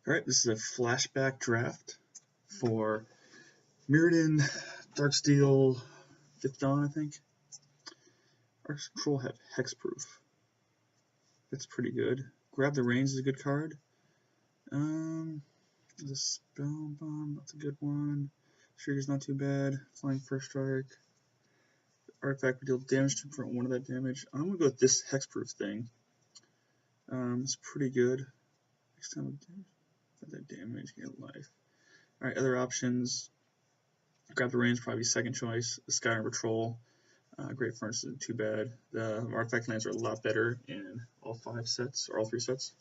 Alright, this is a flashback draft for Mirridon, Darksteel, Fifth Dawn, I think. Our control have Hexproof. That's pretty good. Grab the Reins is a good card. The Spell Bomb, that's a good one. Trigger's not too bad. Flying First Strike. Artifact would deal damage to prevent one of that damage. I'm gonna go with this Hexproof thing. It's pretty good. Next time that damage, get life. Alright, other options. Grab the Reins, probably second choice. The Skyrim Patrol, Great Furnace isn't too bad. The Artifact lands are a lot better in all 5 sets, or all 3 sets.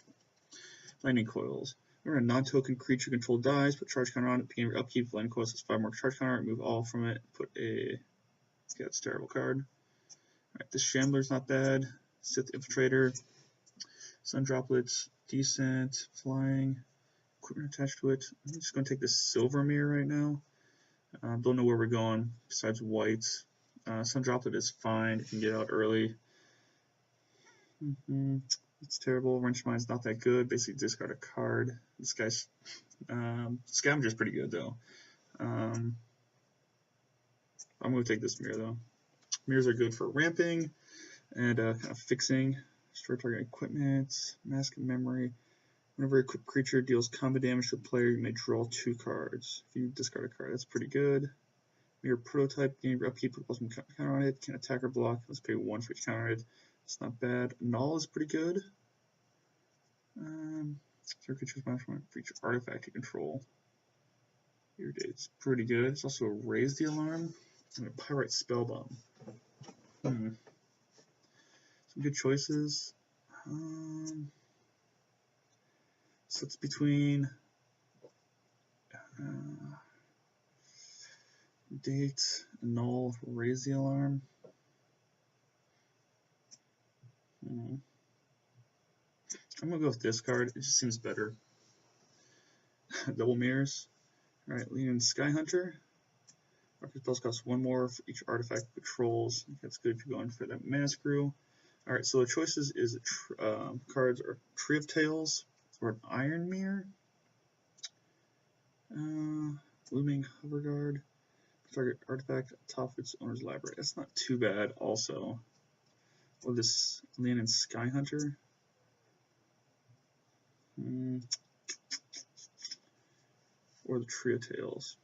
Lightning Coils. Whenever a non-token creature control dies, put charge counter on it, beginning of your upkeep, Lightning Coils has 5 more charge counter, remove all from it, put a, yeah, that's a terrible card. Alright, this Shambler's not bad. Sith Infiltrator, Sun Droplets, decent, flying, equipment attached to it. I'm just going to take this Silver Mirror right now. Don't know where we're going besides white. Sun Droplet is fine. You can get out early. It's terrible. Wrench Mine's not that good. Basically, discard a card. This guy's Scavenger's pretty good though. I'm going to take this mirror though. Mirrors are good for ramping and kind of fixing. Destroy target equipment. Mask of Memory. Whenever a equipped creature deals combat damage to the player, you may draw 2 cards. If you discard a card, that's pretty good. Mirror Prototype, gain upkeep, put +1 counter on it. Can attack or block. Let's pay 1 for each counter on it. It's not bad. Null is pretty good. Creatures manage one for each artifact you control. Your date's pretty good. It's also a Raise the Alarm and a Pyrite Spellbomb. Some good choices. So it's between date, null, Raise the Alarm. I'm gonna go with this card. It just seems better. Double Mirrors. Alright, Lean Sky Hunter. Arctic spells cost 1 more for each artifact controls. That's good if you're going for that Mana Screw. Alright, so the choices is cards are Tree of Tales or an Iron Mirror. Looming Hoverguard. Target artifact at top of its owner's library. That's not too bad also. Or this Lean Sky Hunter. Or the Tree of Tales.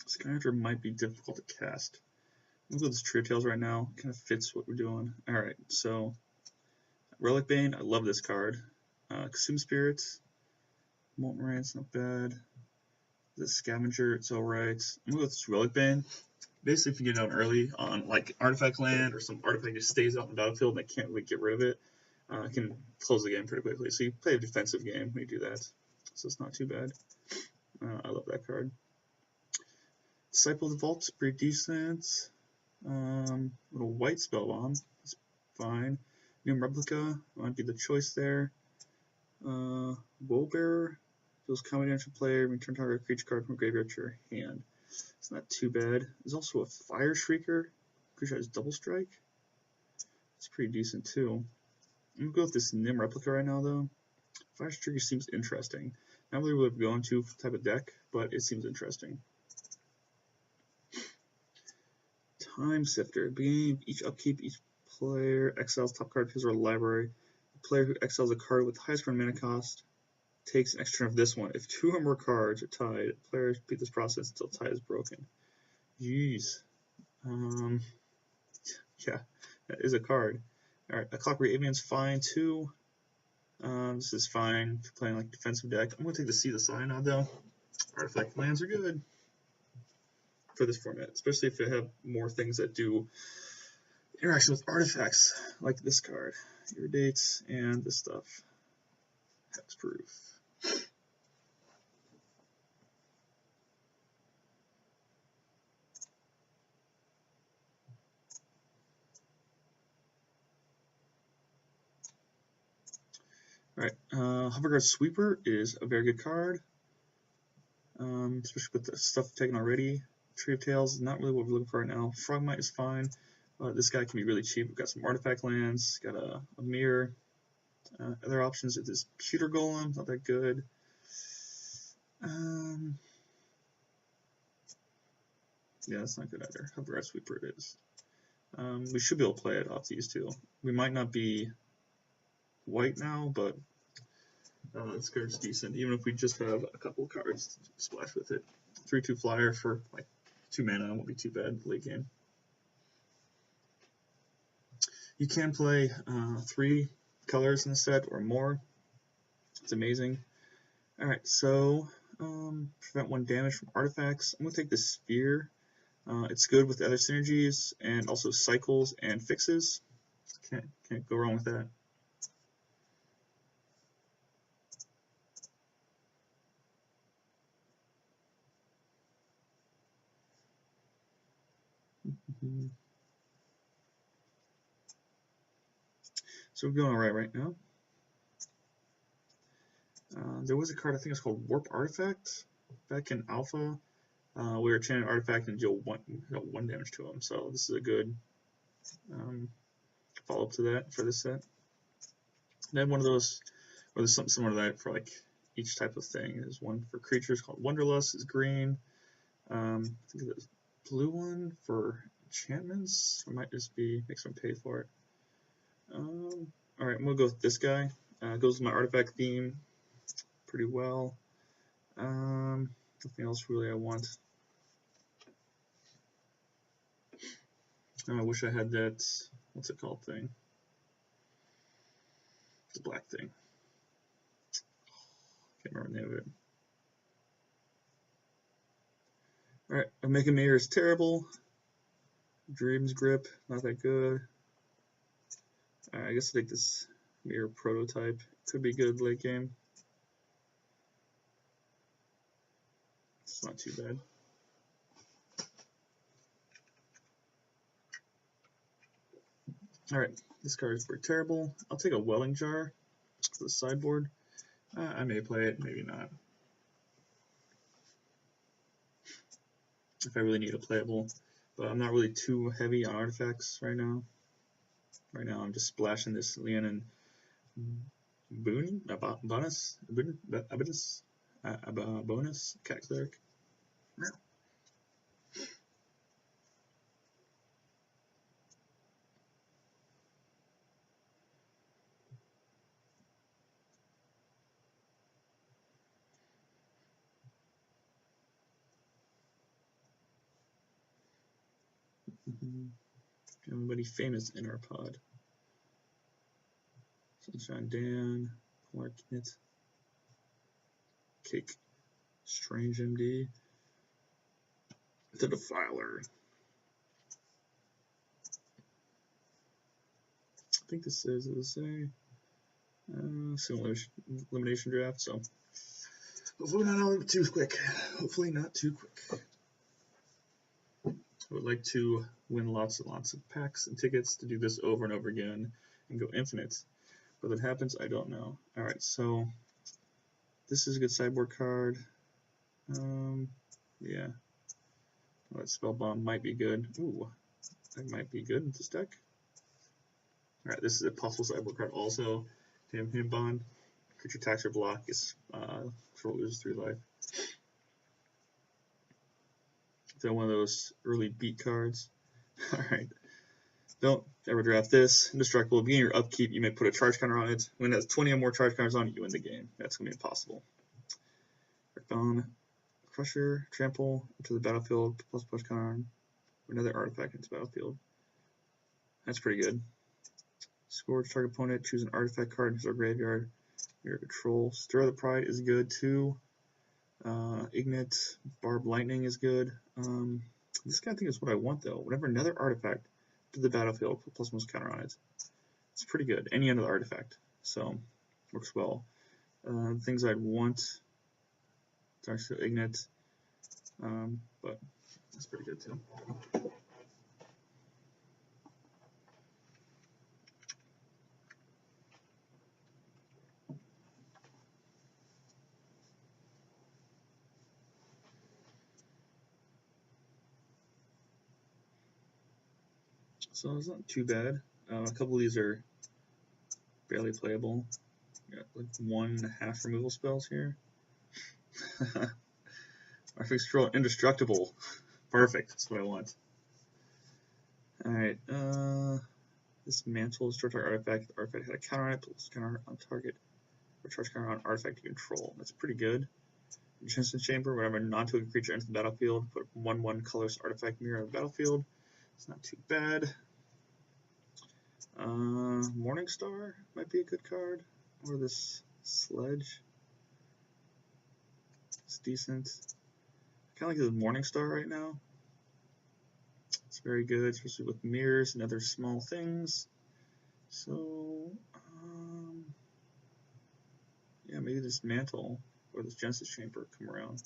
Sky Hunter might be difficult to cast. We'll go with this Tree of Tales right now. Kind of fits what we're doing. Alright, so Relic Bane, I love this card. Consume Spirits. Molten Rant's not bad. The Scavenger, it's alright. I'm gonna go with this Relic Bane. Basically, if you get out early on like Artifact Land or some artifact just stays out in the battlefield and they can't really get rid of it, can close the game pretty quickly. So you play a defensive game when you do that. So it's not too bad. I love that card. Disciple of the Vault's pretty decent. Little white Spellbomb is fine. New Replica might be the choice there. Woebearer deals combat damage to player. Return target creature card from graveyard to your hand. It's not too bad. There's also a Fire Shrieker. Creature has double strike. It's pretty decent too. I'm gonna go with this Nim Replica right now though. Fire Shrieker seems interesting. Not really what we're going to type of deck, but it seems interesting. Time Sifter. Beginning of each upkeep, each player exiles top card of his or her library. The player who exiles a card with the highest current mana cost takes an extra turn of this one. If 2 or more cards are tied, players repeat this process until tie is broken. Jeez. Yeah, that is a card. Alright, a Clockwork Avian's fine too. This is fine if you're playing like defensive deck. I'm going to take the Sea the Synod though. Artifact lands are good for this format, especially if you have more things that do interaction with artifacts like this card. Irridates and this stuff. Hexproof. Alright, Hoverguard Sweeper is a very good card, especially with the stuff taken already. Tree of Tales is not really what we're looking for right now. Frogmite is fine. This guy can be really cheap. We've got some artifact lands, got a mirror, Other options is this Pewter Golem, not that good. Yeah, that's not good either. How Red Sweeper it is. We should be able to play it off these two. We might not be white now, but this card's decent. Even if we just have a couple of cards to splash with it. 3/2 flyer for like 2 mana won't be too bad late game. You can play 3 colors in the set or more. It's amazing. Alright, so prevent 1 damage from artifacts. I'm going to take the Sphere. It's good with other synergies and also cycles and fixes. Can't go wrong with that. So we're going alright right now. There was a card, I think it's called Warp Artifact. Back in Alpha, we were chanting Artifact and deal 1 damage to them. So this is a good follow-up to that for this set. And then one of those, or there's something similar to that for like each type of thing. There's one for creatures called Wonderlust, is green. I think there's a blue one for enchantments. I might just make someone pay for it. Alright, I'm going to go with this guy. Goes with my artifact theme pretty well. Nothing else really I want. I wish I had that, what's it called thing? The black thing. Can't remember the name of it. Alright, Omega Mirror is terrible. Dream's Grip, not that good. I guess I'll take this Mirror Prototype. Could be good late game. It's not too bad. Alright, this card is pretty terrible. I'll take a Welling Jar for the sideboard. I may play it, maybe not. If I really need a playable. But I'm not really too heavy on artifacts right now. Right now I'm just splashing this Leonin bonus Cat Cleric. Everybody famous in our pod. Sunshine Dan, Polar Knit, Cake, Strange MD, The Defiler. I think this is, does it say? Elimination draft, so hopefully not too quick. Hopefully not too quick. I would like to win lots and lots of packs and tickets to do this over and over again and go infinite. Whether it happens, I don't know. Alright, so this is a good sideboard card. Yeah. That Spell Bomb might be good. Ooh, that might be good in this deck. Alright, this is a possible sideboard card also. Him Bond. Creature attacks or block is loses 3 life. So one of those early beat cards. Alright. Don't ever draft this. Indestructible. Beginning your upkeep, you may put a charge counter on it. When it has 20 or more charge counters on it, you win the game. That's going to be impossible. Crusher, Trample, into the battlefield, plus push counter, another artifact into the battlefield. That's pretty good. Scourge, target opponent, choose an artifact card into our graveyard. Your control. Stir the Pride is good too. Ignite, Barb Lightning is good. This guy I think is what I want though. Whenever another artifact to the battlefield, put plus most counter on it. It's pretty good. Any other artifact. So works well. Things I'd want. Dark Steel Ignite. But that's pretty good too. So it's not too bad. A couple of these are barely playable. Got like 1.5 removal spells here. Artifact Scroll indestructible. Perfect. That's what I want. Alright, this mantle destroy target artifact. The artifact had a counter on it, plus counter on target. Or charge counter on artifact you control. That's pretty good. Enchanted Chamber, whenever a non-token creature enters the battlefield, put a 1/1 colorless artifact mirror on the battlefield. It's not too bad. Morningstar might be a good card. Or this Sledge. It's decent. I kind of like the Morningstar right now. It's very good, especially with mirrors and other small things. So, yeah, maybe this Mantle or this Genesis Chamber come around.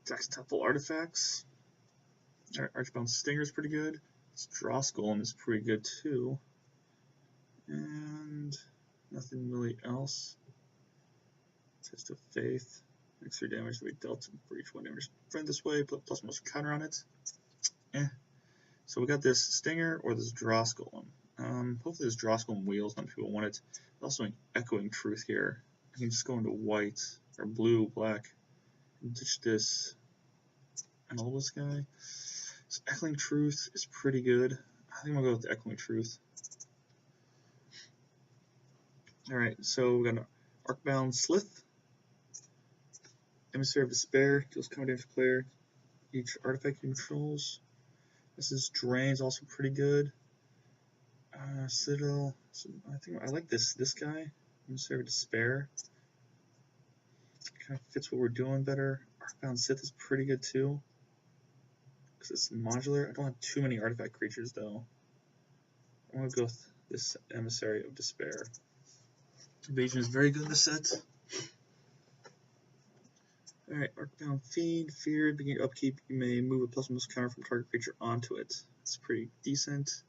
Taxtable Artifacts. Alright, Archbound Stinger is pretty good. This Dross Golem is pretty good too. And nothing really else. Test of Faith. Extra damage to be dealt for each one damage friend this way. Put plus most counter on it. So we got this Stinger or this Dross Golem. Hopefully this Dross Golem wheels. Not people want it. Also an Echoing Truth here. I can just go into white or blue, black, and ditch this and all this guy. So Echoing Truth is pretty good. I think I'm gonna go with the Echoing Truth. Alright, so we got an Arcbound Slith. Emissary of Despair, deals combat damage to player. Each artifact controls. This is Drain is also pretty good. Citadel. So I think I like this guy. Emissary of Despair. Kind of fits what we're doing better. Arcbound Sith is pretty good too. Because it's modular. I don't have too many artifact creatures though. I'm gonna go with this Emissary of Despair. Evasion is very good in this set. Alright, Arcbound Fiend, Feared, beginning upkeep, you may move a plus one counter from target creature onto it. It's pretty decent.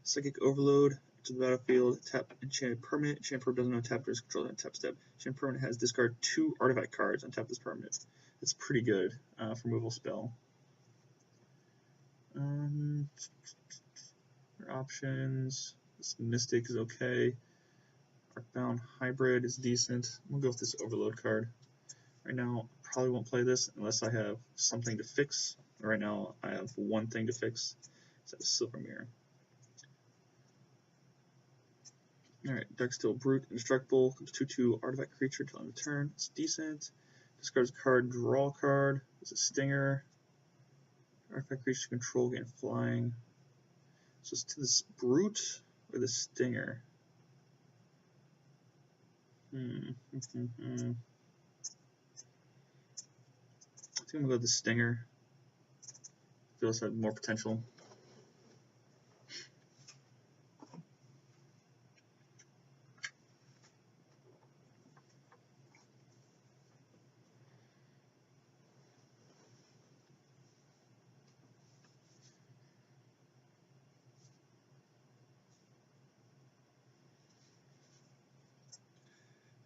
Psychic Overload, to the battlefield, tap enchanted permanent. Enchanted permanent doesn't untap, there's control and tap step. Enchanted permanent has discard 2 artifact cards, untap this permanent. It's pretty good for removal spell. Options, this Mystic is okay. Arcbound Hybrid is decent. I'm gonna go with this Overload card. Right now, I probably won't play this unless I have something to fix. Right now, I have one thing to fix. It's a Silver Mirror. Alright, Darksteel Brute, Indestructible, comes 2/2 artifact creature till end of turn. It's decent. Discards a card, draw a card. It's a Stinger. Artifact creature control, gain flying. So it's to this Brute or the Stinger. I think I'm gonna go with the Stinger. Feels like more potential.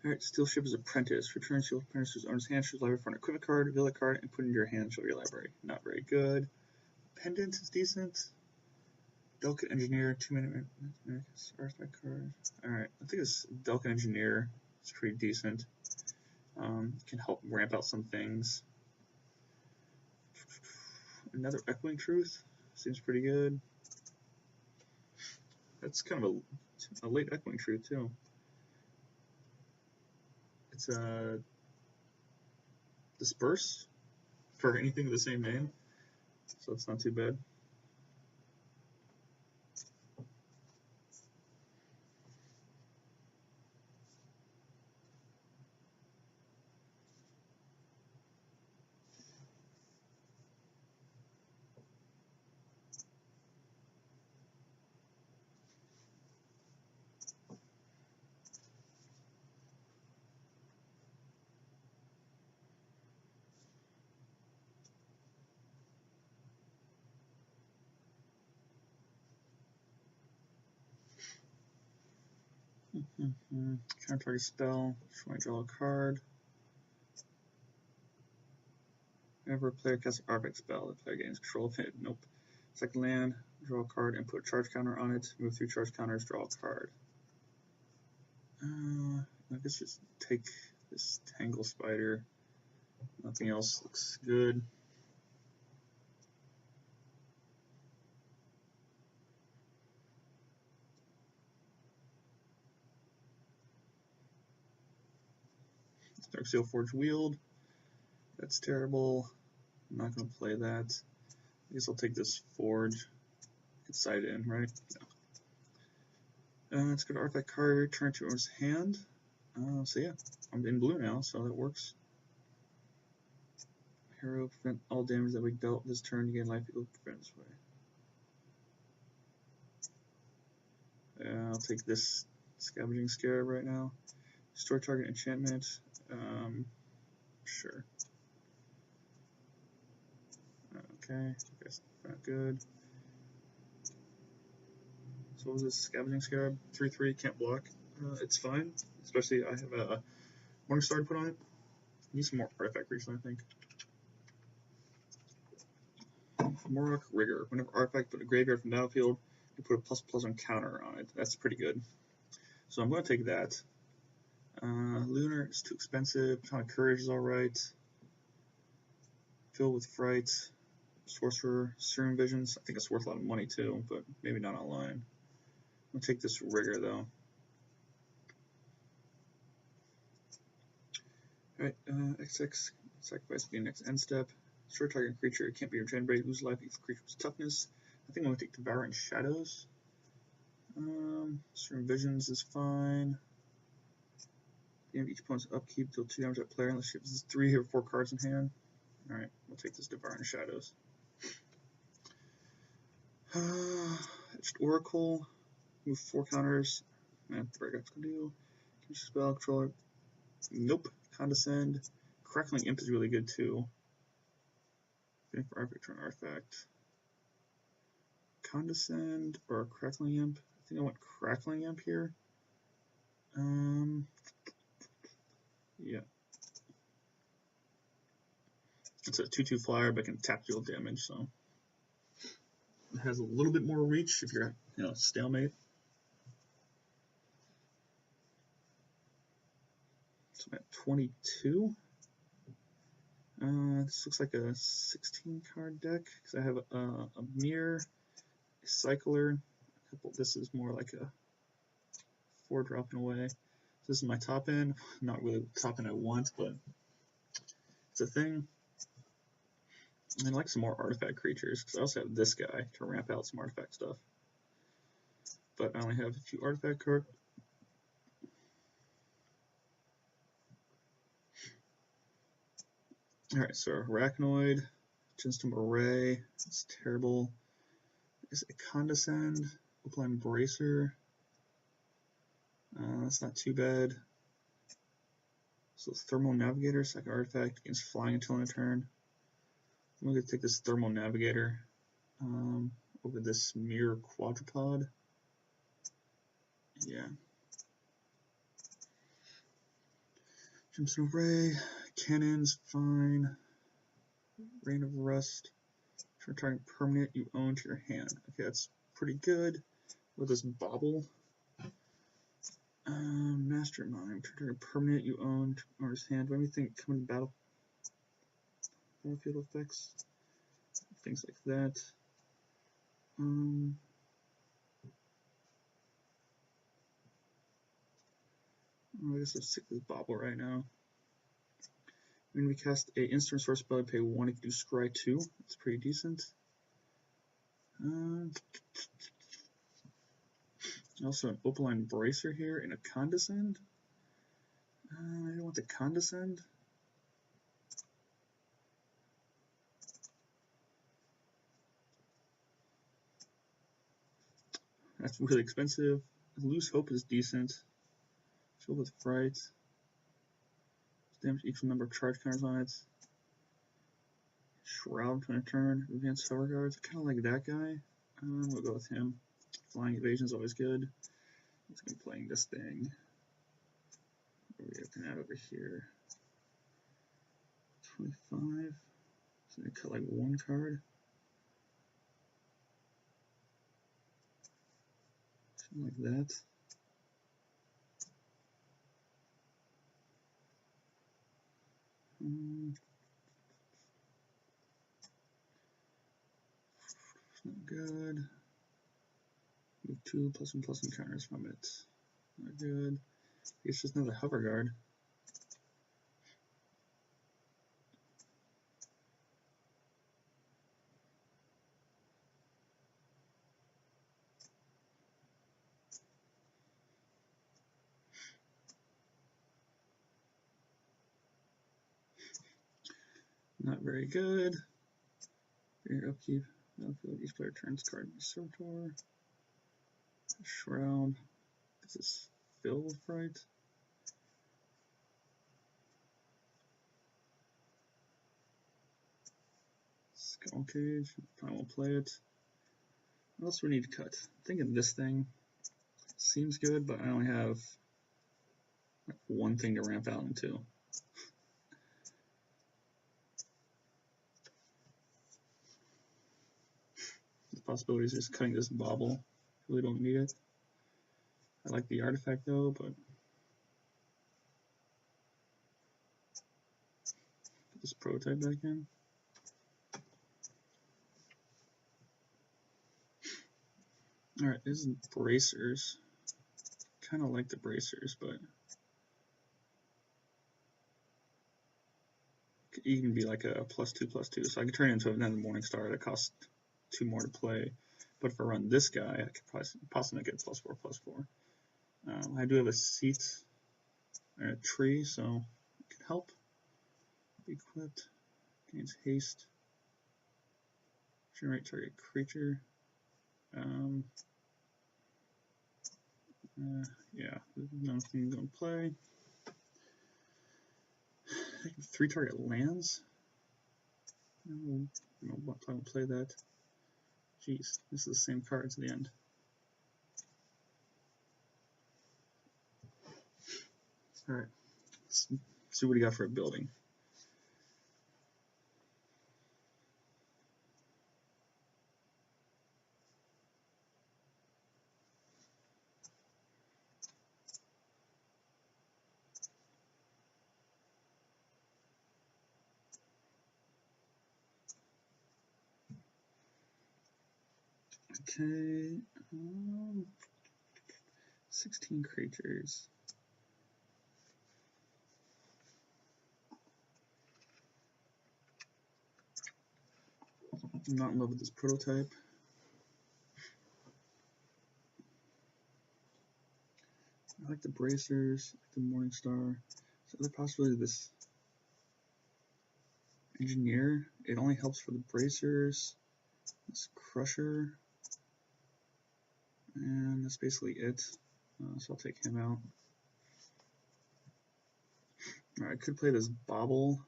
Alright, Steel Shipper's Apprentice. Return Steel Apprentice's owner's hand, choose library for an equipment card, reveal a card, and put it into your hand, show your library. Not very good. Pendant is decent. Delicate Engineer, 2-minute artifact card. Alright, I think this Delicate Engineer is pretty decent. Can help ramp out some things. Another Echoing Truth seems pretty good. That's kind of a late Echoing Truth too. It's a Disperse for anything with the same name, so it's not too bad. Counter target spell, draw a card. Whenever a player casts an artifact spell, the player gains control of it. Nope. Second land, draw a card and put a charge counter on it. Move 3 charge counters, draw a card. I guess just take this Tangle Spider. Nothing else looks good. Darksteel Forge Wield. That's terrible. I'm not going to play that. I guess I'll take this Forge. Get side in, right? No. Let's go to Artifact card, return to his hand. So yeah, I'm in blue now, so that works. Hero, prevent all damage that we dealt this turn. You gain life equal to prevent this way. I'll take this Scavenging Scarab right now. Store target enchantment. Sure. Okay, that's not good. So what was this? Scavenging Scarab, 3/3, can't block. It's fine, especially I have a Morningstar to put on it. I need some more artifact recently, I think. Morok Rigor. Whenever artifact put a graveyard from battlefield, you put a +++ on counter on it. That's pretty good. So I'm going to take that. Lunar is too expensive. Ton of Courage is alright. Filled with Fright. Sorcerer. Serum Visions. I think it's worth a lot of money too, but maybe not online. I'm going to take this Rigor though. Alright, XX. Sacrifice the next end step. Short target creature, it can't be regenerated, lose life equals creature's toughness. I think I'm going to take Devouring Shadows. Serum Visions is fine. The end of each opponent's upkeep, deal 2 damage to that player unless she has 3 or 4 cards in hand. Alright, we'll take this Devouring Shadows. Etched Oracle. Move 4 counters. Man, what I got to do. Control spell, controller. Nope. Condescend. Crackling Imp is really good too. Waiting for artifact, turn artifact. Condescend or Crackling Imp. I think I want Crackling Imp here. Yeah. It's a 2/2 flyer, but can tap deal damage, so it has a little bit more reach if you're, stalemate. So I'm at 22. This looks like a 16 card deck because I have a mirror, a cycler, a couple. This is more like a 4 dropping away. So this is my top end. Not really the top end I want, but it's a thing. And I like some more artifact creatures because I also have this guy to ramp out some artifact stuff. But I only have a few artifact cards. Alright, so Arachnoid, Genstom Array, it's terrible. Is it Condescend? Opaline Bracer. That's not too bad. So Thermal Navigator, second artifact against flying until end of turn. I'm going to take this Thermal Navigator over this Mirror Quadrupod. Yeah. Genstom Array, Cannon's fine. Rain of Rust. Return permanent you own to your hand. Okay, that's pretty good. With this Bauble. Mastermind. Return permanent you own to owner's hand. What do you think? Coming to battlefield effects. Things like that. I guess I'll stick with Bauble right now. When we cast a instant source spell, I pay 1, you can do Scry 2. That's pretty decent. Also an Opaline Bracer here and a Condescend. I don't want the Condescend. That's really expensive. Loose Hope is decent. Filled with Fright. Damage equal number of charge counters on it. Shroud when a turn. Advanced Hover Guards. I kind of like that guy. We'll go with him. Flying Evasion is always good. Let's go playing this thing. What are we looking at over here? 25. So I cut like 1 card. like that. Not good. Move 2 +1/+1 counters from it. Not good. It's just another hover guard. Not very good. Your upkeep. Each player turns card in Servitor. Shroud. This is filled with fright. Skull Cage. I won't play it. What else do we need to cut? I'm thinking this thing seems good, but I only have like one thing to ramp out into. The possibility is just cutting this bauble. Really don't need it. I like the artifact though, but put this prototype back in. Alright, this is bracers. Kind of like the bracers, but could even be like a +2/+2. So I could turn it into another Morningstar that costs 2 more to play. But if I run this guy, I could possibly get +4/+4. I do have a seat or a tree, so it could help. Be equipped. Gains haste. Generate target creature. Yeah, nothing going to play. 3 target lands. No, what time to play that? Jeez, this is the same cards at the end. Alright, let's see what he got for a building. Okay, 16 creatures. I'm not in love with this prototype. I like the bracers, I like the Morningstar. So the possibility of this engineer, it only helps for the bracers. This crusher, and that's basically it. So I'll take him out. Alright, I could play this bauble.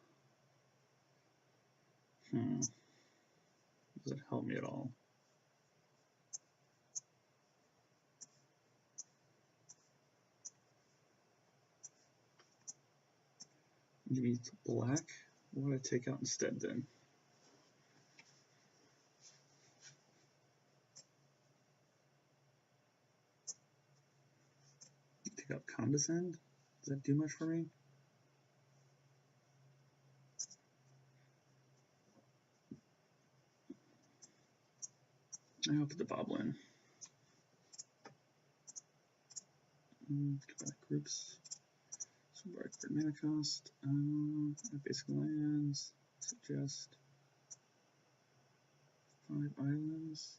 Does it help me at all? Give me black. What would I take out instead then? Take out Condescend? Does that do much for me? I'll put the bauble in. Go back groups. So bright for mana cost. Basic lands. Suggest 5 islands.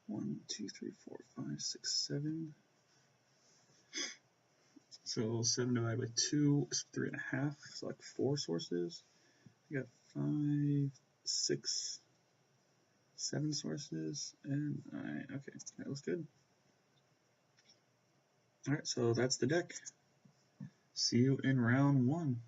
1, 2, 3, 4, 5, 6, 7. So 7 divided by 2 is 3.5. So like 4 sources. You got 5, 6, 7 sources, and 9. Okay, that looks good. Alright, so that's the deck. See you in round 1.